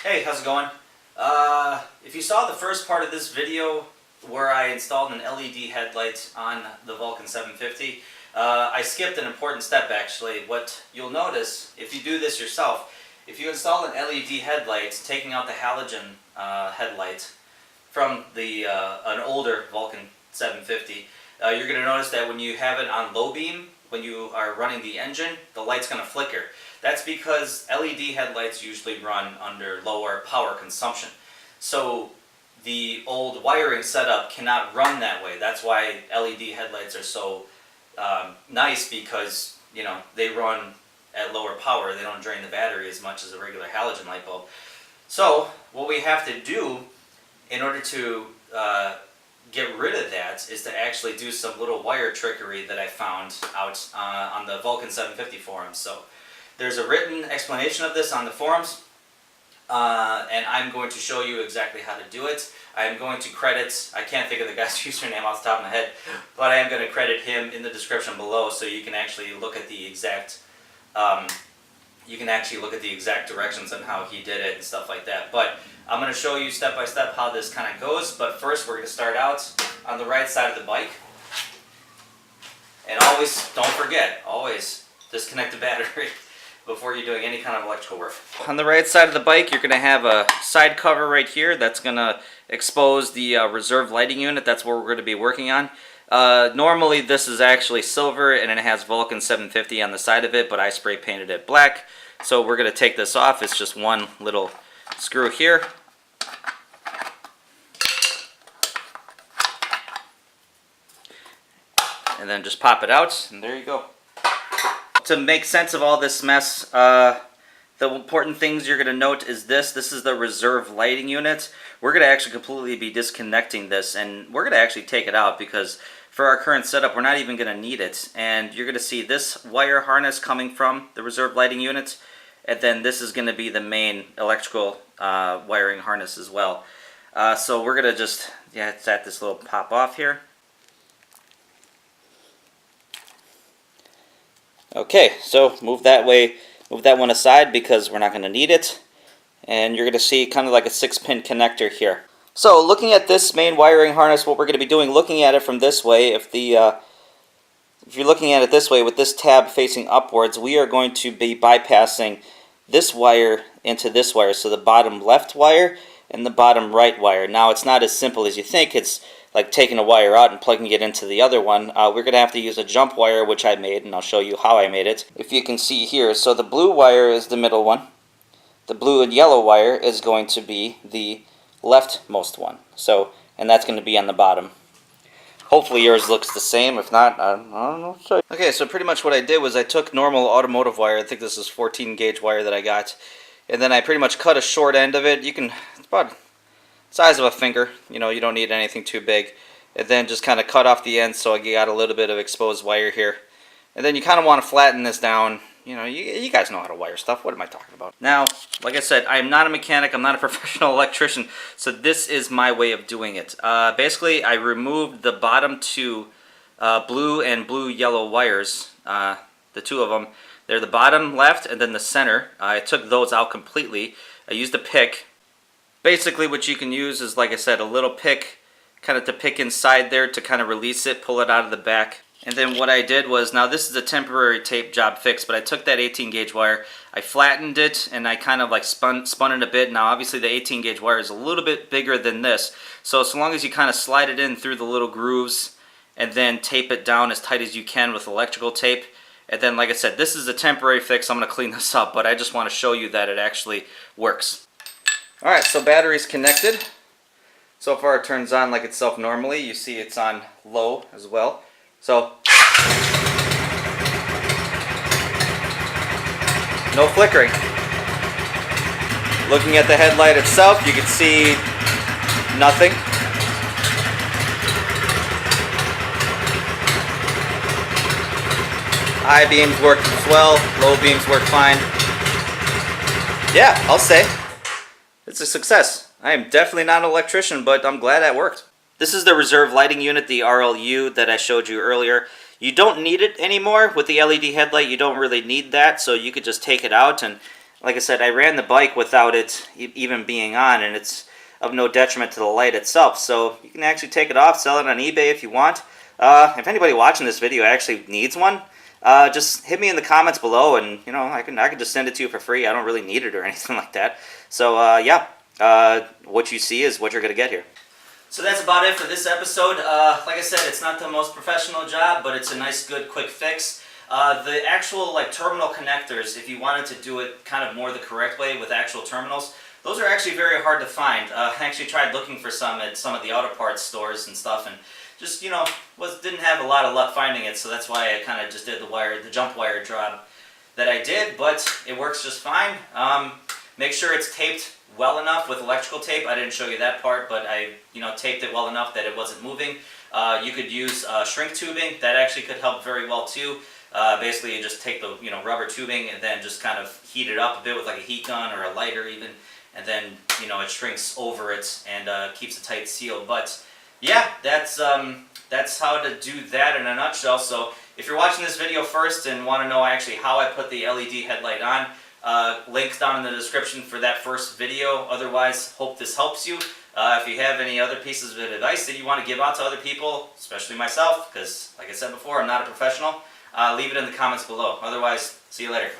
Hey, how's it going? If you saw the first part of this video where I installed an LED headlight on the Vulcan 750, I skipped an important step actually. What you'll notice, if you do this yourself, if you install an LED headlight, taking out the halogen headlight from an older Vulcan 750, you're going to notice that when you have it on low beam, when you are running the engine, the light's going to flicker. That's because LED headlights usually run under lower power consumption. So the old wiring setup cannot run that way. That's why LED headlights are so nice, because they run at lower power. They don't drain the battery as much as a regular halogen light bulb. So what we have to do in order to get rid of that is to actually do some little wire trickery that I found out on the Vulcan 750 forums. So there's a written explanation of this on the forums, and I'm going to show you exactly how to do it. I'm going to credit, I can't think of the guy's username off the top of my head, but I am going to credit him in the description below, so you can actually look at the exact directions on how he did it and stuff like that. But I'm going to show you step by step how this kind of goes. But first, we're going to start out on the right side of the bike, and always don't forget, always disconnect the battery before you're doing any kind of electrical work. On the right side of the bike, you're going to have a side cover right here that's going to expose the reserve lighting unit. That's what we're going to be working on. Normally this is actually silver and it has Vulcan 750 on the side of it, but I spray painted it black. So we're going to take this off. It's just one little screw here. And then just pop it out, and there you go. To make sense of all this mess, the important things you're going to note is this. This is the reserve lighting unit. We're going to actually completely be disconnecting this, and we're going to actually take it out because for our current setup, we're not even going to need it. And you're going to see this wire harness coming from the reserve lighting unit, and then this is going to be the main electrical wiring harness as well. So we're going to just set this little pop off here. Okay, so move that one aside because we're not going to need it. And you're going to see kind of like a 6-pin connector here. So looking at this main wiring harness, what we're going to be doing, looking at it from this way, if you're looking at it this way with this tab facing upwards, we are going to be bypassing this wire into this wire. So the bottom left wire and the bottom right wire. Now it's not as simple as you think. It's like taking a wire out and plugging it into the other one. We're going to have to use a jump wire, which I made, and I'll show you how I made it. If you can see here, so the blue wire is the middle one. The blue and yellow wire is going to be the leftmost one. So, and that's going to be on the bottom. Hopefully yours looks the same. If not, I don't know. Okay, so pretty much what I did was I took normal automotive wire. I think this is 14 gauge wire that I got. And then I pretty much cut a short end of it. It's about size of a finger, you don't need anything too big. And then just kind of cut off the end so you got a little bit of exposed wire here. And then you kind of want to flatten this down. You guys know how to wire stuff. What am I talking about? Now, like I said, I'm not a mechanic. I'm not a professional electrician. So this is my way of doing it. Basically, I removed the bottom two blue and blue-yellow wires, the two of them. They're the bottom left and then the center. I took those out completely. I used a pick. Basically what you can use is, like I said, a little pick, kind of to pick inside there to kind of release it, pull it out of the back. And then what I did was, now this is a temporary tape job fix, but I took that 18 gauge wire, I flattened it, and I kind of like spun it a bit. Now obviously the 18 gauge wire is a little bit bigger than this, so long as you kind of slide it in through the little grooves and then tape it down as tight as you can with electrical tape. And then, like I said, this is a temporary fix. I'm going to clean this up, but I just want to show you that it actually works. Alright, so battery's connected. So far it turns on like itself normally. You see it's on low as well. So, no flickering. Looking at the headlight itself, you can see nothing. High beams work as well, low beams work fine. Yeah, I'll say it's a success. I am definitely not an electrician, but I'm glad that worked. This is the reserve lighting unit, the RLU that I showed you earlier. You don't need it anymore with the LED headlight. You don't really need that, so you could just take it out. And like I said, I ran the bike without it even being on, and it's of no detriment to the light itself. So you can actually take it off, sell it on eBay if you want. If anybody watching this video actually needs one, just hit me in the comments below, and I can just send it to you for free. I don't really need it or anything like that. So yeah, what you see is what you're gonna get here. So that's about it for this episode. Like I said, it's not the most professional job, but it's a nice, good, quick fix. The actual terminal connectors, if you wanted to do it kind of more the correct way with actual terminals, those are actually very hard to find. I actually tried looking for some at some of the auto parts stores and stuff, and just didn't have a lot of luck finding it. So that's why I kind of just did the jump wire job that I did, but it works just fine. Make sure it's taped well enough with electrical tape. I didn't show you that part, but I taped it well enough that it wasn't moving. You could use shrink tubing. That actually could help very well too. Basically, you just take the rubber tubing and then just kind of heat it up a bit with like a heat gun or a lighter even, and then it shrinks over it and keeps a tight seal. But yeah, that's how to do that in a nutshell. So if you're watching this video first and want to know actually how I put the LED headlight on, links down in the description for that first video. Otherwise, hope this helps you. If you have any other pieces of advice that you want to give out to other people, especially myself, because like I said before, I'm not a professional, leave it in the comments below. Otherwise, see you later.